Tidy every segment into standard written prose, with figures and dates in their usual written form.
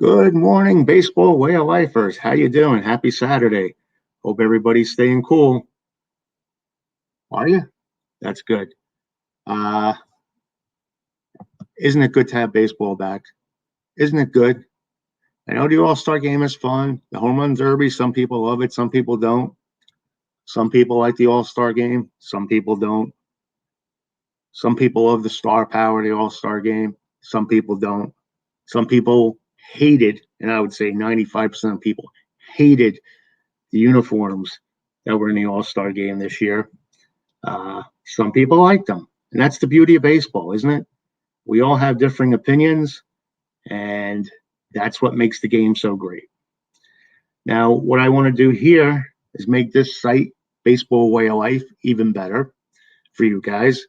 Good morning, baseball way of lifers. How you doing? Happy Saturday. Hope everybody's staying cool. Are you? That's good. Uh, isn't it good to have baseball back? Isn't it good? I know the All-Star game is fun. The home run derby, some people love it, some people don't. Some people like the All-Star game, some people don't. Some people love the star power of the All-Star game, some people don't. Some people hated, and I would say 95% of people hated the uniforms that were in the All-Star game this year. Some people like them, and that's the beauty of baseball, isn't it? We all have differing opinions, and that's what makes the game so great. Now, what I want to do here is make this site, Baseball Way of Life, even better for you guys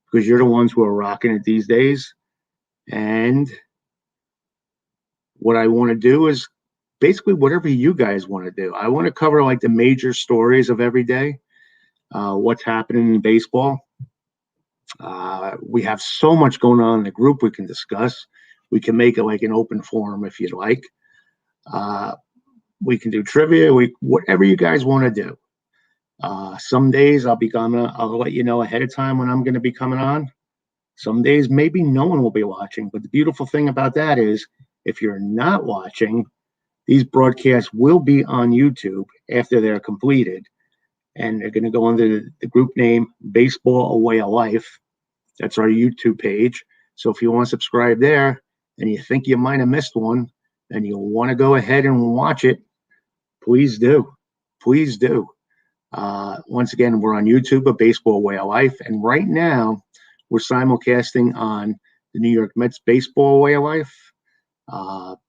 because you're the ones who are rocking it these days. And what I want to do is basically whatever you guys want to do. I want to cover like the major stories of every day, what's happening in baseball. We have so much going on in the group we can discuss. We can make it like an open forum if you'd like. We can do trivia, whatever you guys want to do. Some days I'll let you know ahead of time when I'm going to be coming on. Some days maybe no one will be watching, but the beautiful thing about that is if you're not watching, these broadcasts will be on YouTube after they're completed, and they're going to go under the group name Baseball A Way of Life. That's our YouTube page. So if you want to subscribe there and you think you might have missed one and you want to go ahead and watch it, please do. Please do. Once again, we're on YouTube, A Baseball Way of Life. And right now, we're simulcasting on the New York Mets Baseball Way of Life,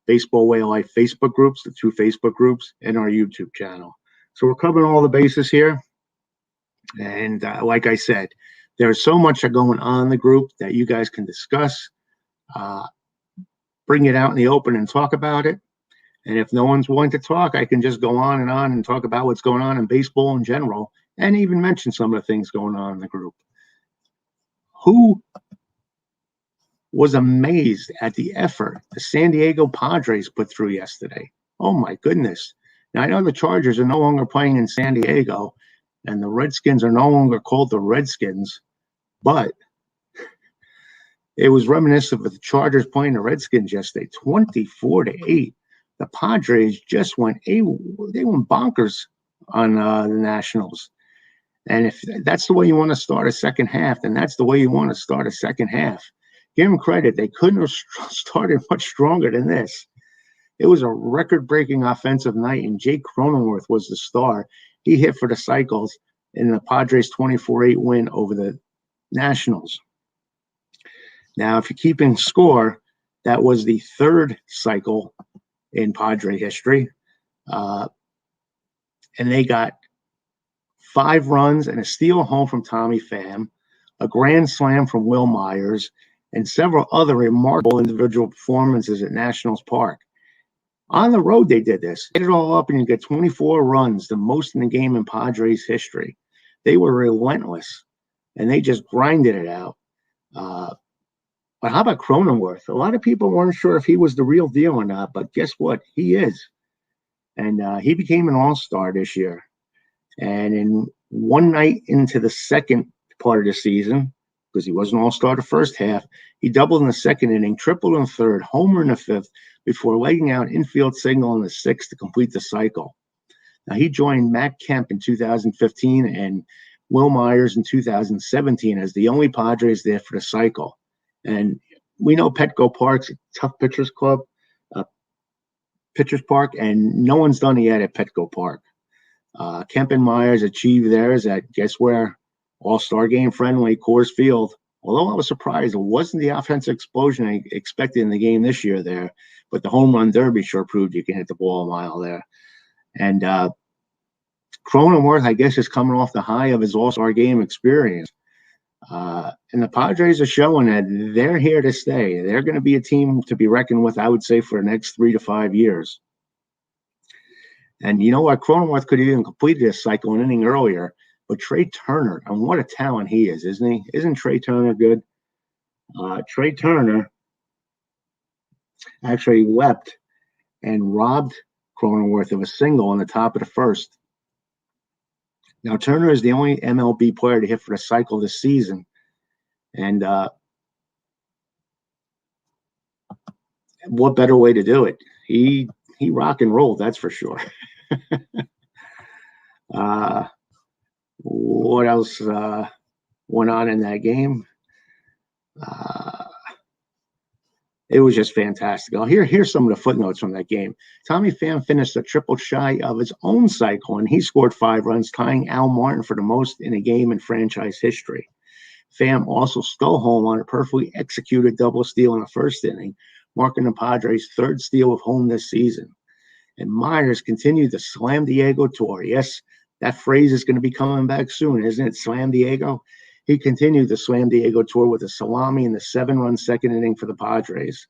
Baseball Way of Life Facebook groups, the two Facebook groups, and our YouTube channel. So we're covering all the bases here. And like I said, there's so much going on in the group that you guys can discuss, bring it out in the open and talk about it. And if no one's willing to talk, I can just go on and talk about what's going on in baseball in general and even mention some of the things going on in the group. Who was amazed at the effort the San Diego Padres put through yesterday? Oh, my goodness. Now, I know the Chargers are no longer playing in San Diego, and the Redskins are no longer called the Redskins, but it was reminiscent of the Chargers playing the Redskins yesterday, 24-8. The Padres just went bonkers on the Nationals. And if that's the way you want to start a second half, then that's the way you want to start a second half. Give them credit. They couldn't have started much stronger than this. It was a record-breaking offensive night, and Jake Cronenworth was the star. He hit for the cycles in the Padres' 24-8 win over the Nationals. Now, if you're keeping score, that was the third cycle in Padre history. And they got 5 runs and a steal home from Tommy Pham, a grand slam from Will Myers, and several other remarkable individual performances at Nationals Park. On the road, they did this. Add it all up, and you get 24 runs, the most in the game in Padres history. They were relentless, and they just grinded it out. But how about Cronenworth? A lot of people weren't sure if he was the real deal or not, but guess what? He is. And he became an all-star this year. And in one night into the second part of the season, because he was an all-star the first half, he doubled in the second inning, tripled in the third, homer in the fifth, before legging out infield single in the sixth to complete the cycle. Now, he joined Matt Kemp in 2015 and Will Myers in 2017 as the only Padres there for the cycle. And we know Petco Park's a tough pitchers club, pitchers park, and no one's done it yet at Petco Park. Kemp and Myers achieved theirs at, guess where? All-Star game friendly Coors Field. Although I was surprised, it wasn't the offensive explosion I expected in the game this year there, but the home run derby sure proved you can hit the ball a mile there. And Cronenworth, I guess, is coming off the high of his All-Star game experience. And the Padres are showing that they're here to stay. They're going to be a team to be reckoned with, I would say, for the next 3 to 5 years. And you know what? Cronenworth could have even completed this cycle an inning earlier. But Trey Turner, and what a talent he is, isn't he? Isn't Trey Turner good? Trey Turner actually leapt and robbed Cronenworth of a single on the top of the first. Now, Turner is the only MLB player to hit for the cycle this season. And what better way to do it? He rock and rolled, that's for sure. What else went on in that game? It was just fantastic. Here's some of the footnotes from that game. Tommy Pham finished a triple shy of his own cycle, and he scored 5 runs, tying Al Martin for the most in a game in franchise history. Pham also stole home on a perfectly executed double steal in the first inning, marking the Padres' 3rd steal of home this season. And Myers continued the Slam Diego tour. Yes, that phrase is going to be coming back soon, isn't it? Slam Diego. He continued the Slam Diego tour with a salami in the 7-run second inning for the Padres.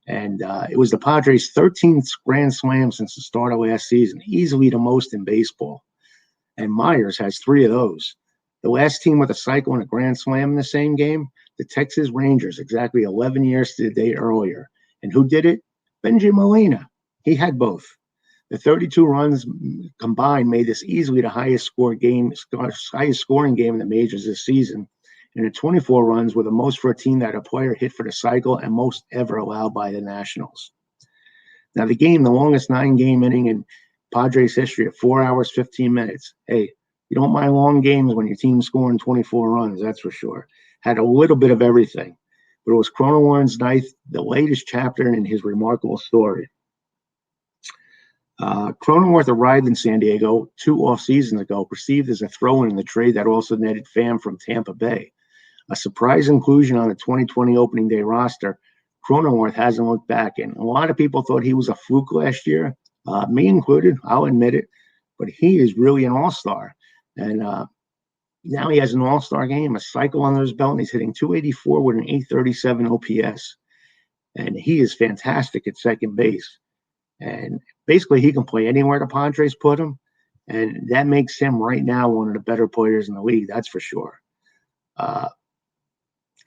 And it was the Padres' 13th grand slam since the start of last season, easily the most in baseball. And Myers has 3 of those. The last team with a cycle and a grand slam in the same game, the Texas Rangers, exactly 11 years to the day earlier. And who did it? Benji Molina. He had both. The 32 runs combined made this easily the highest scoring game in the majors this season. And the 24 runs were the most for a team that a player hit for the cycle and most ever allowed by the Nationals. Now, the longest 9-game inning in Padres history at 4 hours, 15 minutes. Hey, you don't mind long games when your team's scoring 24 runs, that's for sure. Had a little bit of everything. But it was Cronenworth's ninth, the latest chapter in his remarkable story. Cronenworth arrived in San Diego 2 off-seasons ago, perceived as a throw-in in the trade that also netted Pham from Tampa Bay. A surprise inclusion on the 2020 opening day roster, Cronenworth hasn't looked back, and a lot of people thought he was a fluke last year, me included, I'll admit it, but he is really an all-star. And now he has an all-star game, a cycle under his belt, and he's hitting .284 with an .837 OPS. And he is fantastic at second base. And basically, he can play anywhere the Padres put him, and that makes him right now one of the better players in the league, that's for sure.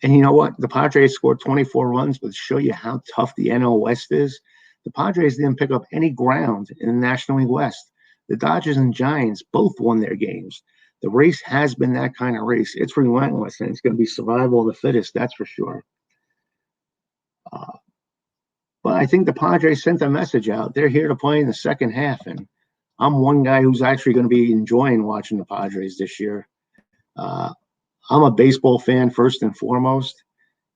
And you know what? The Padres scored 24 runs, but to show you how tough the NL West is, the Padres didn't pick up any ground in the National League West. The Dodgers and Giants both won their games. The race has been that kind of race. It's relentless, and it's going to be survival of the fittest, that's for sure. But I think the Padres sent a message out. They're here to play in the second half, and I'm one guy who's actually going to be enjoying watching the Padres this year. I'm a baseball fan first and foremost.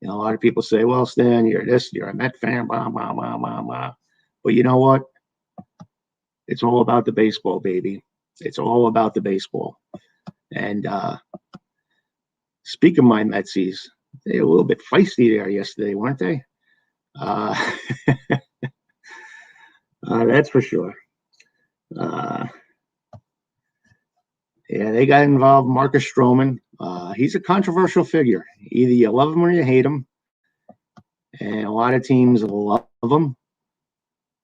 You know, a lot of people say, well, Stan, you're a Met fan, blah, blah, blah, blah, blah. But you know what? It's all about the baseball, baby. It's all about the baseball. And speaking of my Metsies, they were a little bit feisty there yesterday, weren't they? That's for sure. Yeah, they got involved. Marcus Stroman. He's a controversial figure. Either you love him or you hate him. And a lot of teams love him,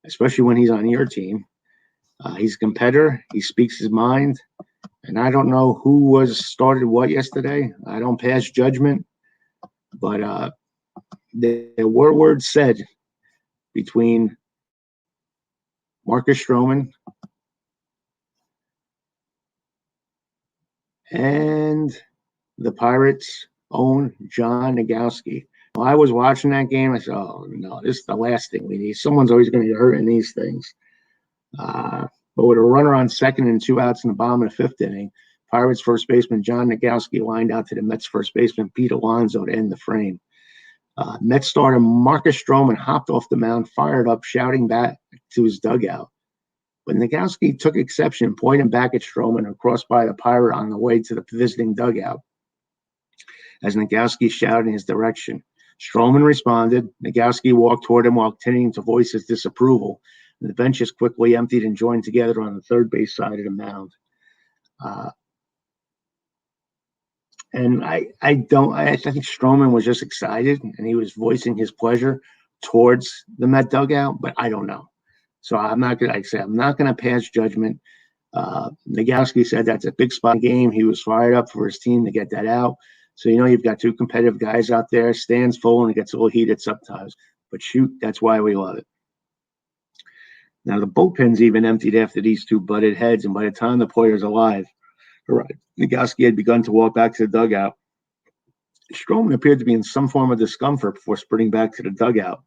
especially when he's on your team. He's a competitor. He speaks his mind. And I don't know who started what yesterday. I don't pass judgment. But there were words said between Marcus Stroman and the Pirates' own John Nogowski. While I was watching that game, I said, oh, no, this is the last thing we need. Someone's always going to get hurt in these things. But with a runner on second and 2 outs in the bottom of the 5th inning, Pirates first baseman John Nogowski lined out to the Mets first baseman Pete Alonso to end the frame. Mets starter Marcus Stroman hopped off the mound, fired up, shouting back to his dugout. But Nogowski took exception, pointing back at Stroman and crossed by the Pirate on the way to the visiting dugout. As Nogowski shouted in his direction, Stroman responded. Nogowski walked toward him while continuing to voice his disapproval. And the benches quickly emptied and joined together on the third base side of the mound. And I think Stroman was just excited and he was voicing his pleasure towards the Met dugout, but I don't know. So I'm not going to pass judgment. Nogowski said that's a big spot game. He was fired up for his team to get that out. So, you've got 2 competitive guys out there. Stands full and it gets a little heated sometimes. But shoot, that's why we love it. Now, the bullpen's even emptied after these two butted heads, and by the time the players arrived, Nogowski had begun to walk back to the dugout. Stroman appeared to be in some form of discomfort before sprinting back to the dugout.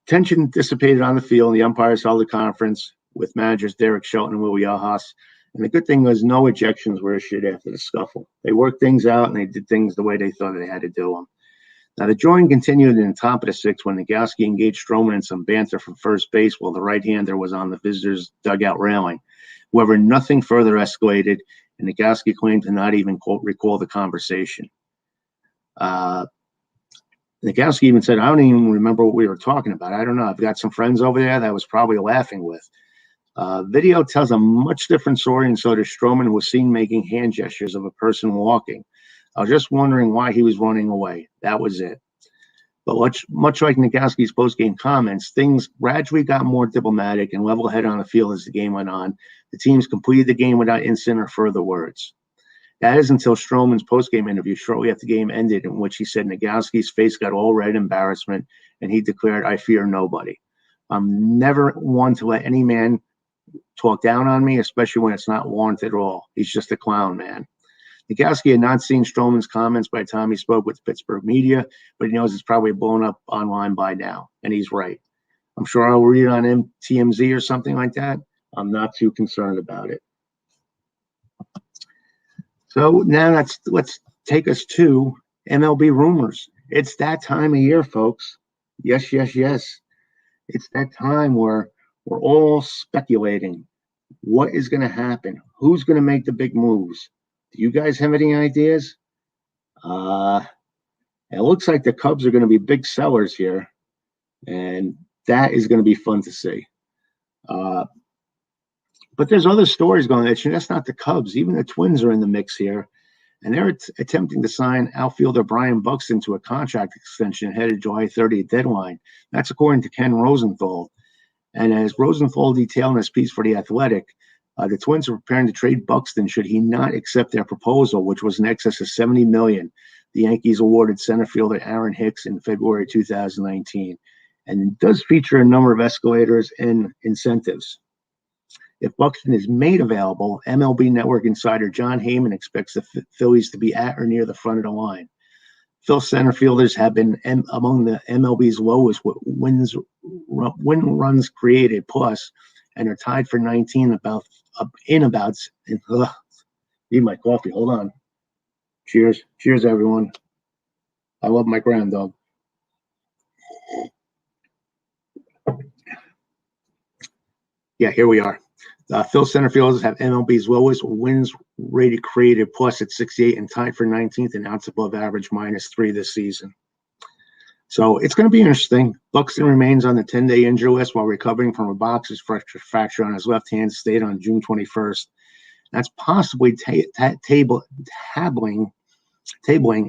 Tension dissipated on the field, and the umpires held a conference with managers Derek Shelton and Willie Alhas. And the good thing was no ejections were issued after the scuffle. They worked things out, and they did things the way they thought they had to do them. Now, the drawing continued in the top of the sixth when Nogowski engaged Stroman in some banter from first base while the right-hander was on the visitors' dugout railing. However, nothing further escalated, and Nogowski claimed to not even, quote, recall the conversation. Nogowski even said, I don't even remember what we were talking about. I don't know. I've got some friends over there that I was probably laughing with. Video tells a much different story, and so does Stroman, who was seen making hand gestures of a person walking. I was just wondering why he was running away. That was it. But much like Nogowski's post-game comments, things gradually got more diplomatic and level-headed on the field as the game went on. The teams completed the game without incident or further words. That is until Stroman's post-game interview shortly after the game ended, in which he said Nogowski's face got all red embarrassment, and he declared, I fear nobody. I'm never one to let any man talk down on me, especially when it's not warranted at all. He's just a clown, man. Nogowski had not seen Stroman's comments by the time he spoke with the Pittsburgh media, but he knows it's probably blown up online by now, and he's right. I'm sure I'll read it on TMZ or something like that. I'm not too concerned about it. So now let's take us to MLB rumors. It's that time of year, folks. Yes, yes, yes. It's that time where we're all speculating what is going to happen, who's going to make the big moves. Do you guys have any ideas? It looks like the Cubs are going to be big sellers here, and that is going to be fun to see. But there's other stories going on. That's not the Cubs. Even the Twins are in the mix here, and they're attempting to sign outfielder Brian Buxton to a contract extension ahead of July 30th deadline. That's according to Ken Rosenthal. And as Rosenthal detailed in his piece for The Athletic, the Twins are preparing to trade Buxton should he not accept their proposal, which was in excess of $70 million. The Yankees awarded center fielder Aaron Hicks in February 2019, and it does feature a number of escalators and incentives. If Buxton is made available, MLB Network insider John Heyman expects the Phillies to be at or near the front of the line. Phil center fielders have been among the MLB's lowest win runs created plus, and are tied for 19 inabouts. Need my coffee. Hold on. Cheers. Cheers, everyone. I love my grand dog. Yeah, here we are. Phil center fielders have MLB's lowest wins rated created plus at 68 and tied for 19th and outs above average -3 this season. So it's going to be interesting. Buxton remains on the 10-day injury list while recovering from a boxer's fracture on his left hand, stayed on June 21st. That's possibly tabling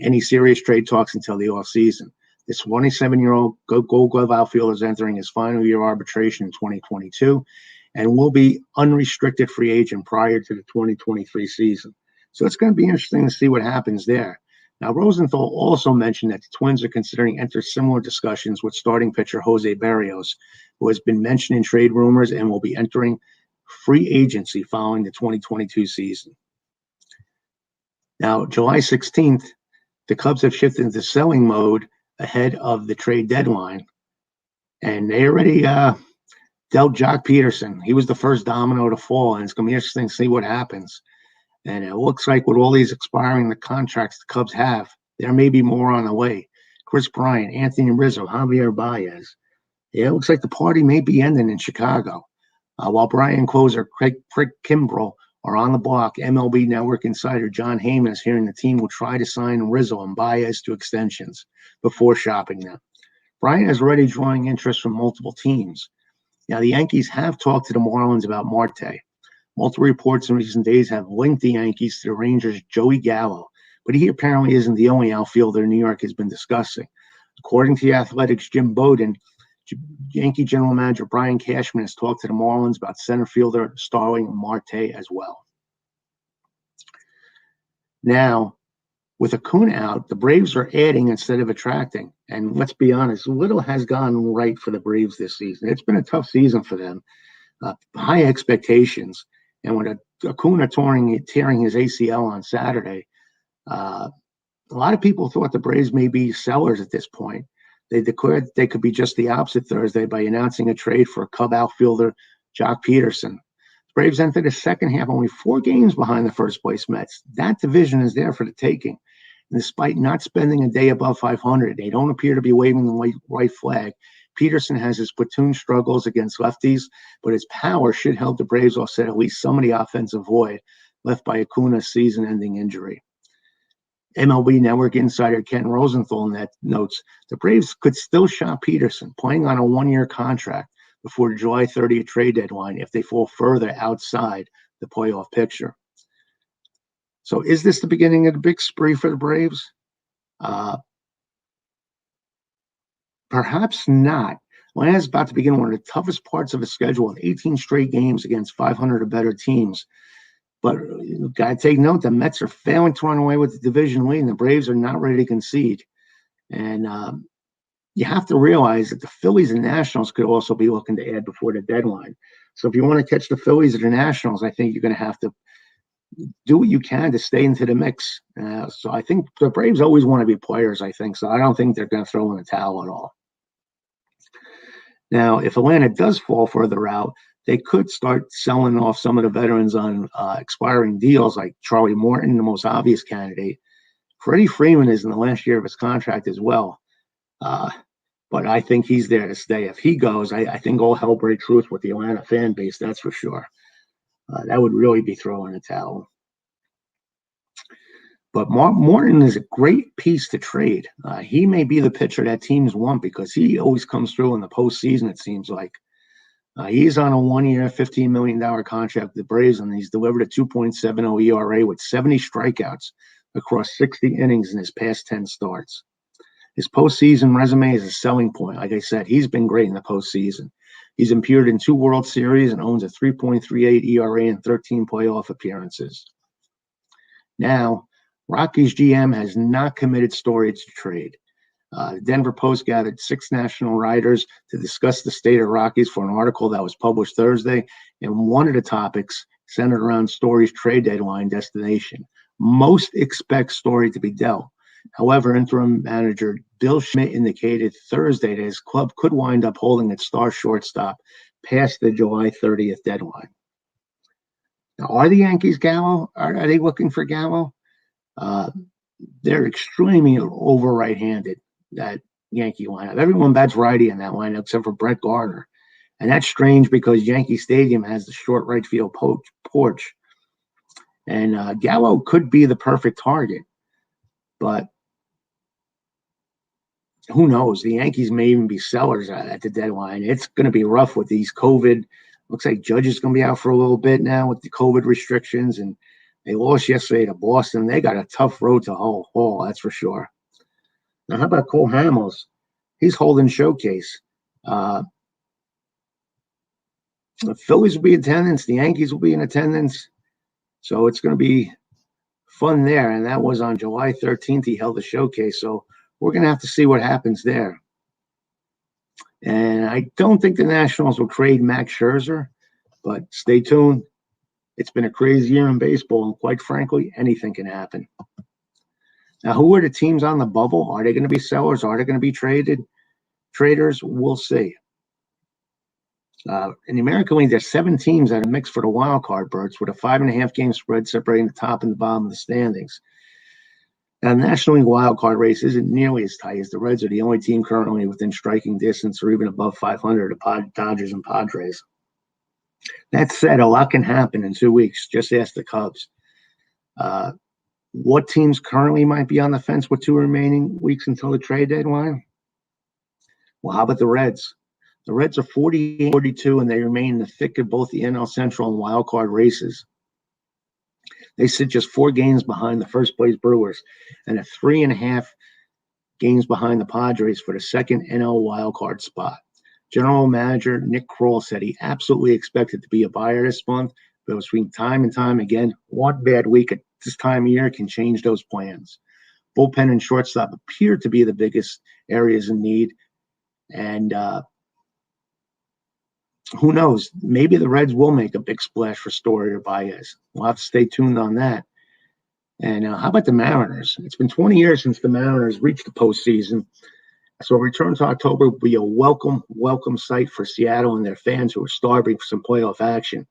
any serious trade talks until the offseason. This 27-year-old Gold Glove outfielder is entering his final year of arbitration in 2022 and will be unrestricted free agent prior to the 2023 season. So it's going to be interesting to see what happens there. Now, Rosenthal also mentioned that the Twins are considering enter similar discussions with starting pitcher Jose Barrios, who has been mentioned in trade rumors and will be entering free agency following the 2022 season. Now, July 16th, the Cubs have shifted into selling mode ahead of the trade deadline, and they already dealt Jock Peterson. He was the first domino to fall, and it's going to be interesting to see what happens. And it looks like with all these expiring the contracts the Cubs have, there may be more on the way. Chris Bryant, Anthony Rizzo, Javier Baez. Yeah, it looks like the party may be ending in Chicago. While Brian closer Craig Kimbrell are on the block, MLB Network insider John Heyman is hearing the team will try to sign Rizzo and Baez to extensions before shopping them. Bryant is already drawing interest from multiple teams. Now, the Yankees have talked to the Marlins about Marte. Multiple reports in recent days have linked the Yankees to the Rangers' Joey Gallo, but he apparently isn't the only outfielder New York has been discussing. According to the Athletic's Jim Bowden, Yankee general manager Brian Cashman has talked to the Marlins about center fielder Starling Marte as well. Now, With Acuna out, the Braves are adding instead of attracting. And let's be honest, little has gone right for the Braves this season. It's been a tough season for them. High expectations. And with Acuna tearing his ACL on Saturday, a lot of people thought the Braves may be sellers at this point. They declared they could be just the opposite Thursday by announcing a trade for Cub outfielder Jock Peterson. The Braves entered the second half only 4 games behind the first place Mets. That division is there for the taking. And despite not spending a day above 500, they don't appear to be waving the white flag. Peterson has his platoon struggles against lefties, but his power should help the Braves offset at least some of the offensive void left by Acuna's season-ending injury. MLB Network insider Ken Rosenthal notes the Braves could still shop Peterson, playing on a 1-year contract before the July 30th trade deadline if they fall further outside the playoff picture. So is this the beginning of the big spree for the Braves? Perhaps not. Atlanta is about to begin one of the toughest parts of the schedule with 18 straight games against 500 or better teams. But you've got to take note, the Mets are failing to run away with the division lead, and the Braves are not ready to concede. And you have to realize that the Phillies and Nationals could also be looking to add before the deadline. So if you want to catch the Phillies or the Nationals, I think you're going to have to do what you can to stay into the mix. So I think the Braves always want to be players, I think. So I don't think they're going to throw in the towel at all. Now, if Atlanta does fall further out, they could start selling off some of the veterans on expiring deals, like Charlie Morton, the most obvious candidate. Freddie Freeman is in the last year of his contract as well. But I think he's there to stay. If he goes, I think all hell breaks loose with the Atlanta fan base, that's for sure. That would really be throwing a towel. But Morton is a great piece to trade. He may be the pitcher that teams want because he always comes through in the postseason, it seems like. He's on a 1-year, $15 million contract with the Braves, and he's delivered a 2.70 ERA with 70 strikeouts across 60 innings in his past 10 starts. His postseason resume is a selling point. Like I said, he's been great in the postseason. He's appeared in 2 World Series and owns a 3.38 ERA and 13 playoff appearances. Now, Rockies GM has not committed Story to trade. The Denver Post gathered 6 national writers to discuss the state of Rockies for an article that was published Thursday, and one of the topics centered around Story's trade deadline destination. Most expect Story to be dealt. However, interim manager Bill Schmidt indicated Thursday that his club could wind up holding its star shortstop past the July 30th deadline. Now, are the Yankees Gallo? Are they looking for Gallo? They're extremely over right-handed, that Yankee lineup. Everyone bats righty in that lineup except for Brett Gardner. And that's strange because Yankee Stadium has the short right field porch. And Gallo could be the perfect target. But who knows? The Yankees may even be sellers at the deadline. It's going to be rough with these COVID. Looks like Judge is going to be out for a little bit now with the COVID restrictions. And they lost yesterday to Boston. They got a tough road to haul, that's for sure. Now, how about Cole Hamels? He's holding showcase. The Phillies will be in attendance. The Yankees will be in attendance. So it's going to be fun there. And that was on July 13th. He held a showcase. So we're going to have to see what happens there. And I don't think the Nationals will trade Max Scherzer, but stay tuned. It's been a crazy year in baseball, and quite frankly, anything can happen. Now, who are the teams on the bubble? Are they going to be sellers? Are they going to be traders? We'll see. In the American League, there's 7 teams that are mixed for the wild card berths with a 5.5 game spread separating the top and the bottom of the standings. Now, the National League wild card race isn't nearly as tight as the Reds are the only team currently within striking distance or even above 500 of the Dodgers and Padres. That said, a lot can happen in 2 weeks. Just ask the Cubs. What teams currently might be on the fence with 2 remaining weeks until the trade deadline? Well, how about the Reds? The Reds are 48-42, and they remain in the thick of both the NL Central and wild card races. They sit just 4 games behind the first place Brewers and 3.5 games behind the Padres for the second NL wild card spot. General manager Nick Kroll said he absolutely expected to be a buyer this month, but between time and time again, one bad week at this time of year can change those plans. Bullpen and shortstop appear to be the biggest areas in need. And who knows? Maybe the Reds will make a big splash for Story or Baez. We'll have to stay tuned on that. And how about the Mariners? It's been 20 years since the Mariners reached the postseason. So a return to October will be a welcome sight for Seattle and their fans who are starving for some playoff action.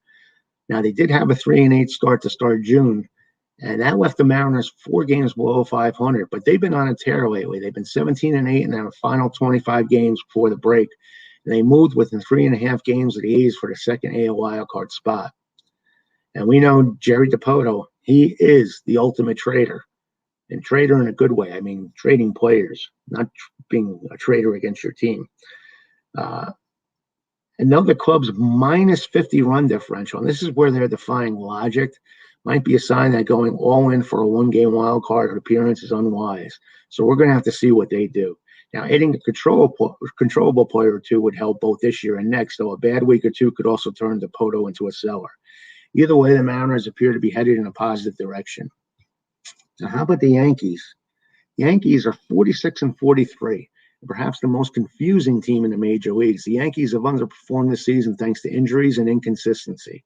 Now, they did have a 3-8 start to start June, and that left the Mariners 4 games below 500, but they've been on a tear lately. They've been 17-8 in their final 25 games before the break, and they moved within 3.5 games of the A's for the second AL wildcard spot. And we know Jerry Dipoto, he is the ultimate trader, and trader in a good way. I mean, trading players, not being a trader against your team. And though the club's minus 50 run differential, and this is where they're defying logic, might be a sign that going all in for a 1-game wild card appearance is unwise. So we're going to have to see what they do. Now, adding a controllable player or two would help both this year and next, though a bad week or two could also turn Dipoto into a seller. Either way, the Mariners appear to be headed in a positive direction. Now, how about the Yankees? Yankees are 46-43. Perhaps the most confusing team in the major leagues. The Yankees have underperformed this season thanks to injuries and inconsistency.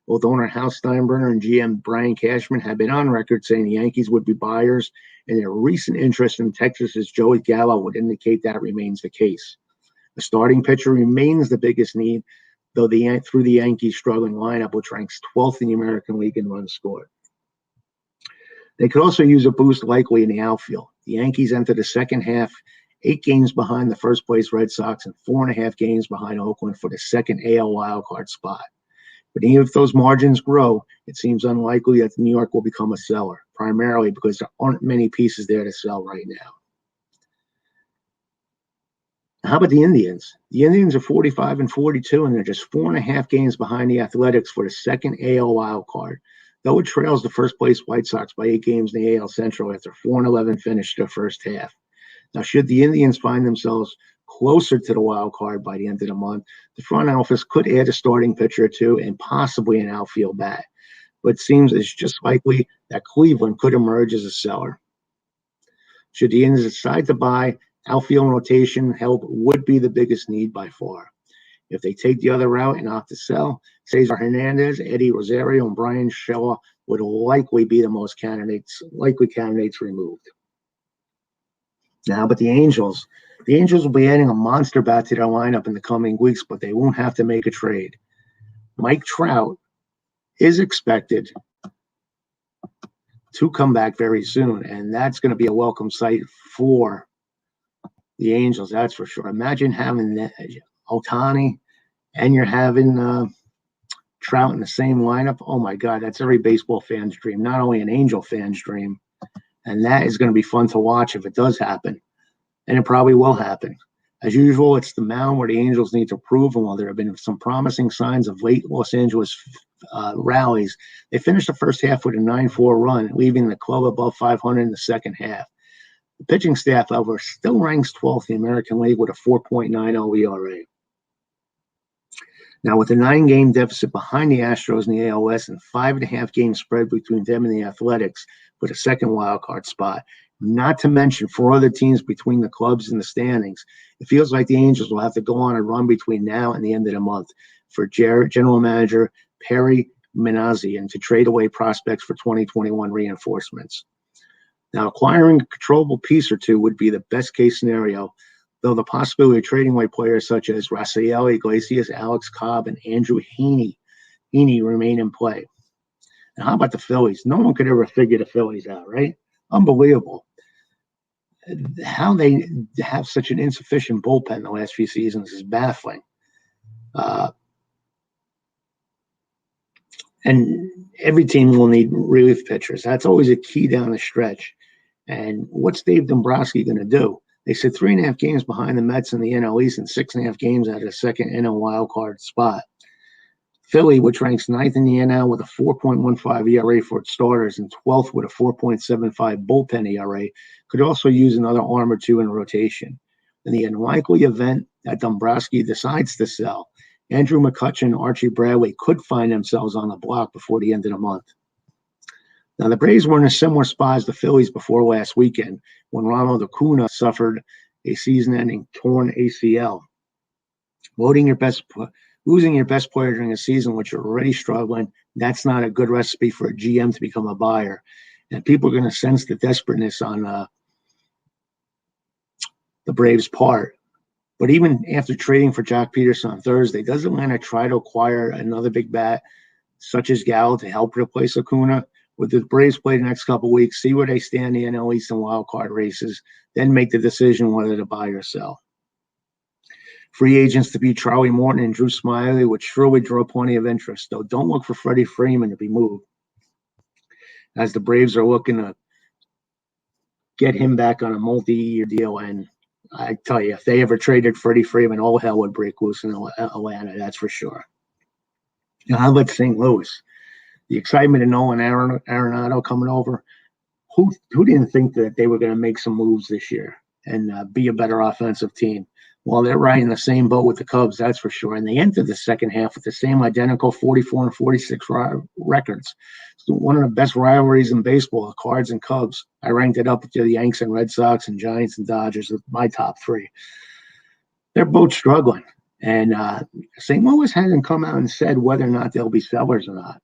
Both owner Hal Steinbrenner and GM Brian Cashman have been on record saying the Yankees would be buyers, and their recent interest in Texas's Joey Gallo would indicate that remains the case. The starting pitcher remains the biggest need, though through the Yankees' struggling lineup, which ranks 12th in the American League in runs scored. They could also use a boost likely in the outfield. The Yankees enter the second half 8 games behind the first-place Red Sox and 4.5 games behind Oakland for the second AL wildcard spot. But even if those margins grow, it seems unlikely that New York will become a seller, primarily because there aren't many pieces there to sell right now. How about the Indians? The Indians are 45-42, and they're just 4.5 games behind the Athletics for the second AL wildcard, though it trails the first-place White Sox by 8 games in the AL Central after 4-11 finished their first half. Now, should the Indians find themselves closer to the wild card by the end of the month, the front office could add a starting pitcher or two and possibly an outfield bat. But it seems it's just likely that Cleveland could emerge as a seller. Should the Indians decide to buy, outfield rotation help would be the biggest need by far. If they take the other route and opt to sell, Cesar Hernandez, Eddie Rosario, and Brian Shaw would likely be the most likely candidates removed. Now, but the Angels will be adding a monster bat to their lineup in the coming weeks, but they won't have to make a trade. Mike Trout is expected to come back very soon, and that's going to be a welcome sight for the Angels, that's for sure. Imagine having Ohtani and you're having Trout in the same lineup. Oh, my God, that's every baseball fan's dream, not only an Angel fan's dream. And that is going to be fun to watch if it does happen. And it probably will happen. As usual, it's the mound where the Angels need to prove. And while there have been some promising signs of late Los Angeles rallies, they finished the first half with a 9-4 run, leaving the club above 500 in the second half. The pitching staff, however, still ranks 12th in the American League with a 4.90 ERA. Now, with a 9-game deficit behind the Astros in the AL West and 5.5 game spread between them and the Athletics for the second wildcard spot, not to mention 4 other teams between the clubs and the standings, it feels like the Angels will have to go on a run between now and the end of the month for general manager Perry Minasian to trade away prospects for 2021 reinforcements. Now, acquiring a controllable piece or two would be the best-case scenario, though the possibility of trading away players such as Rafael Iglesias, Alex Cobb, and Andrew Heaney remain in play. And how about the Phillies? No one could ever figure the Phillies out, right? Unbelievable. How they have such an insufficient bullpen the last few seasons is baffling. And every team will need relief pitchers. That's always a key down the stretch. And what's Dave Dombrowski going to do? They sit 3.5 games behind the Mets in the NL East and 6.5 games out of the second NL wildcard spot. Philly, which ranks 9th in the NL with a 4.15 ERA for its starters and 12th with a 4.75 bullpen ERA, could also use another arm or two in rotation. In the unlikely event that Dombrowski decides to sell, Andrew McCutchen and Archie Bradley could find themselves on the block before the end of the month. Now, the Braves were in a similar spot as the Phillies before last weekend when Ronald Acuna suffered a season-ending torn ACL. Losing your best player during a season which you're already struggling, that's not a good recipe for a GM to become a buyer. And people are going to sense the desperateness on the Braves' part. But even after trading for Jock Peterson on Thursday, does Atlanta try to acquire another big bat such as Gallo to help replace Acuna? With the Braves play the next couple of weeks, see where they stand in the NL East and wild card races, then make the decision whether to buy or sell. Free agents to be Charlie Morton and Drew Smyly would surely draw plenty of interest, though don't look for Freddie Freeman to be moved, as the Braves are looking to get him back on a multi-year deal. And I tell you, if they ever traded Freddie Freeman, all hell would break loose in Atlanta, that's for sure. Now, how about St. Louis? The excitement of Nolan Arenado coming over. Who didn't think that they were going to make some moves this year and be a better offensive team? Well, they're right in the same boat with the Cubs, that's for sure. And they entered the second half with the same identical 44 and 46 records. It's one of the best rivalries in baseball, the Cards and Cubs. I ranked it up to the Yankees and Red Sox and Giants and Dodgers as my top three. They're both struggling. And St. Louis hasn't come out and said whether or not they'll be sellers or not.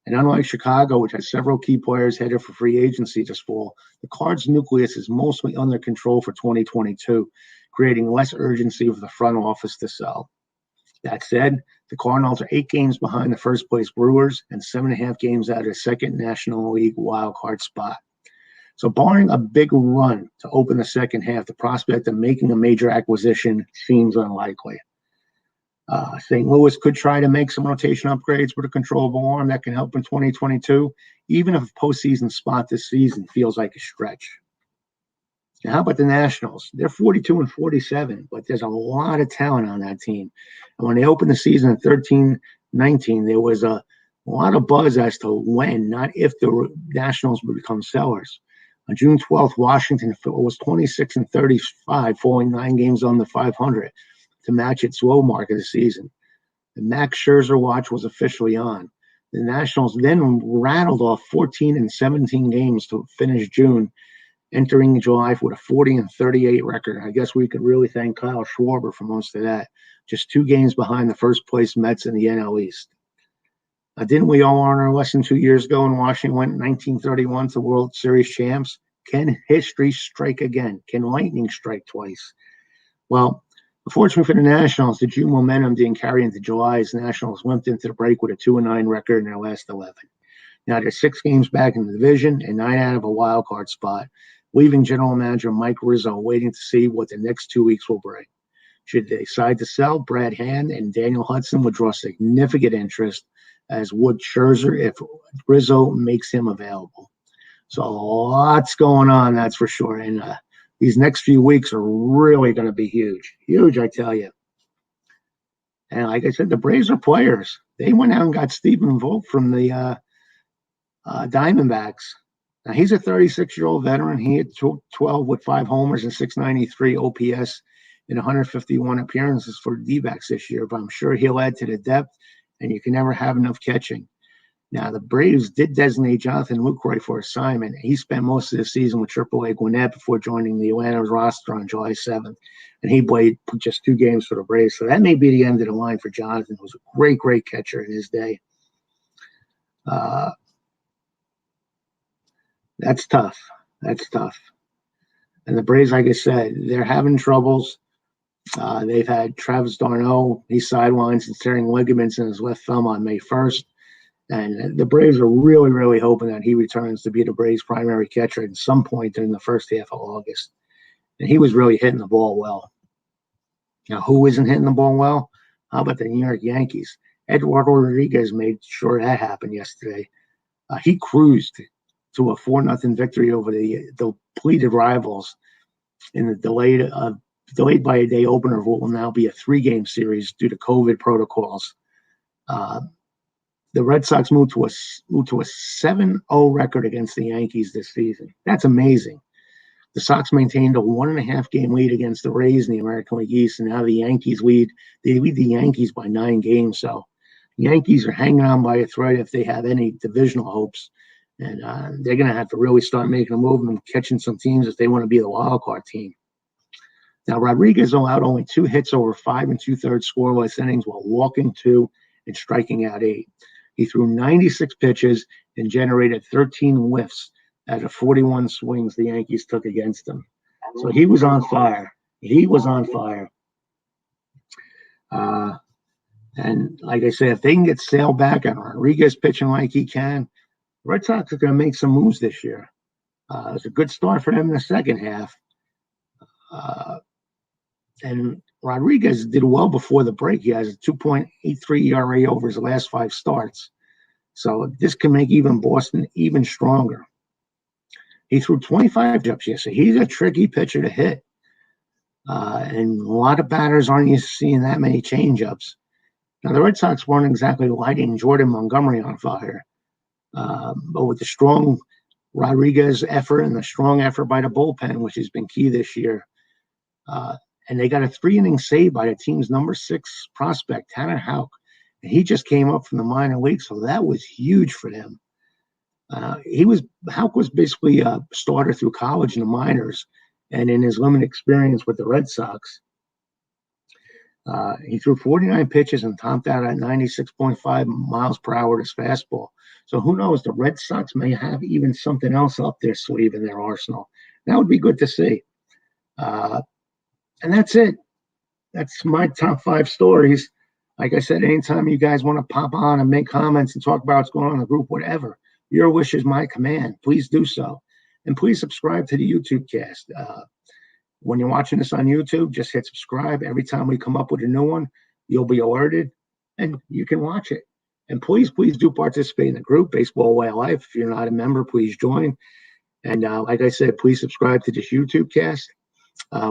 And unlike Chicago, which has several key players headed for free agency this fall, the Cards nucleus is mostly under control for 2022, creating less urgency for the front office to sell. That said, the Cardinals are 8 games behind the first-place Brewers and 7.5 games out of the second National League wild card spot. So barring a big run to open the second half, the prospect of making a major acquisition seems unlikely. St. Louis could try to make some rotation upgrades with a controllable arm that can help in 2022, even if a postseason spot this season feels like a stretch. Now, how about the Nationals? They're 42 and 47, but there's a lot of talent on that team. And when they opened the season in 13-19, there was a lot of buzz as to when, not if, the Nationals would become sellers. On June 12th, Washington was 26 and 35, falling 9 games under 500 to match its low mark of the season. The Max Scherzer watch was officially on. The Nationals then rattled off 14 and 17 games to finish June, entering July with a 40 and 38 record. I guess we could really thank Kyle Schwarber for most of that. Just 2 games behind the first place Mets in the NL East. Didn't we all learn our lesson 2 years ago when Washington went in 1931 to World Series champs? Can history strike again? Can lightning strike twice? Well, unfortunately for the Nationals, the June momentum didn't carry into July as the Nationals limped into the break with a 2-9 record in their last 11. Now they're 6 games back in the division and 9 out of a wild card spot, leaving general manager Mike Rizzo waiting to see what the next 2 weeks will bring. Should they decide to sell, Brad Hand and Daniel Hudson would draw significant interest, as would Scherzer if Rizzo makes him available. So lots going on, that's for sure. And these next few weeks are really going to be huge. Huge, I tell you. And like I said, the Braves are players. They went out and got Stephen Vogt from the Diamondbacks. Now, he's a 36-year-old veteran. He had 12 with 5 homers and 693 OPS in 151 appearances for D-backs this year, but I'm sure he'll add to the depth, and you can never have enough catching. Now, the Braves did designate Jonathan Lucroy for assignment. He spent most of the season with AAA Gwinnett before joining the Atlanta's roster on July 7th, and he played just 2 games for the Braves. So that may be the end of the line for Jonathan, who was a great, great catcher in his day. That's tough. That's tough. And the Braves, like I said, they're having troubles. They've had Travis d'Arnaud. He sidelines and tearing ligaments in his left thumb on May 1st. And the Braves are really, really hoping that he returns to be the Braves' primary catcher at some point during the first half of August. And he was really hitting the ball well. Now, who isn't hitting the ball well? How about the New York Yankees? Eduardo Rodriguez made sure that happened yesterday. He cruised to a 4-0 victory over the depleted rivals in the delayed by a day opener of what will now be a 3-game series due to COVID protocols. The Red Sox moved to a 7-0 record against the Yankees this season. That's amazing. The Sox maintained a 1.5-game lead against the Rays in the American League East, and now the Yankees lead the Yankees by 9 games. So the Yankees are hanging on by a thread if they have any divisional hopes. And they're going to have to really start making a move and catching some teams if they want to be the wild card team. Now, Rodriguez allowed only 2 hits over 5 2/3 scoreless innings while walking 2 and striking out 8. He threw 96 pitches and generated 13 whiffs out of 41 swings the Yankees took against him. So he was on fire. He was on fire. And like I said, if they can get Sale back and Rodriguez pitching like he can, the Red Sox are going to make some moves this year. It was a good start for them in the second half. And Rodriguez did well before the break. He has a 2.83 ERA over his last 5 starts. So this can make even Boston even stronger. He threw 25 jumps yesterday. He's a tricky pitcher to hit. And a lot of batters aren't used to seeing that many changeups. Now, the Red Sox weren't exactly lighting Jordan Montgomery on fire. But with the strong Rodriguez effort and the strong effort by the bullpen, which has been key this year, and they got a 3-inning save by the team's number 6 prospect, Tanner Houck. And he just came up from the minor leagues, so that was huge for them. Houck was basically a starter through college in the minors, and in his limited experience with the Red Sox, he threw 49 pitches and topped out at 96.5 miles per hour with his fastball. So who knows? The Red Sox may have even something else up their sleeve in their arsenal. That would be good to see. And that's it. That's my top 5 stories. Like I said, anytime you guys want to pop on and make comments and talk about what's going on in the group, whatever, your wish is my command. Please do so. And please subscribe to the YouTube cast. When you're watching this on YouTube, just hit subscribe. Every time we come up with a new one, you'll be alerted and you can watch it. And please do participate in the group, Baseball Way of Life. If you're not a member, please join. And like I said, please subscribe to this YouTube cast.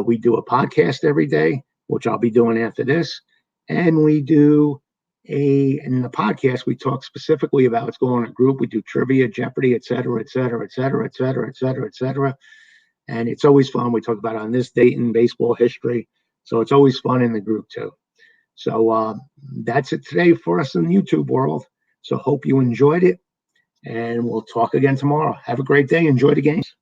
We do a podcast every day, which I'll be doing after this. And we do in the podcast, we talk specifically about what's going on in the group. We do trivia, Jeopardy, et cetera, et cetera, et cetera, et cetera, et cetera, et cetera. And it's always fun. We talk about on this date in baseball history. So it's always fun in the group too. So that's it today for us in the YouTube world. So hope you enjoyed it. And we'll talk again tomorrow. Have a great day. Enjoy the games.